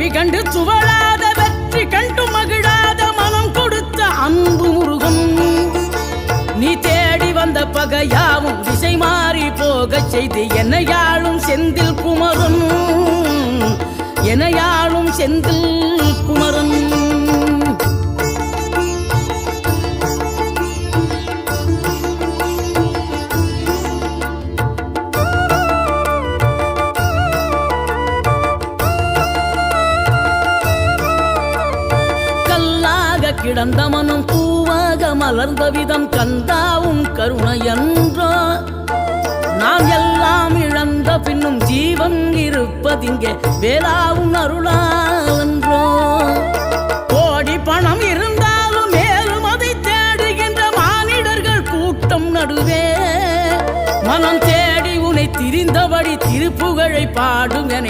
வழி கண்டு துவளாத வெற்றி கண்டு மகிழாத மனம் கொடுத்த அன்பு முருகன் நீ தேடி வந்த பகையாவும் திசை மாறி போகச் செய்து என்னையாளும் செந்தில் குமரன் என்னையாளும் செந்தில் குமரன் கிடந்த மனம் பூவாக மலர்ந்த விதம் கந்தாவும் கருணை என்றோ நாம் எல்லாம் இழந்த பின்னும் ஜீவன் இருப்பதிங்கே வேளாவும் அருளாவென்றோ கோடி பணம் இருந்தாலும் மேலும் அதை தேடுகின்ற மானிடர்கள் கூட்டம் நடுவே மனம் தேடி உனை திரிந்தபடி திருப்புகழை பாடும் என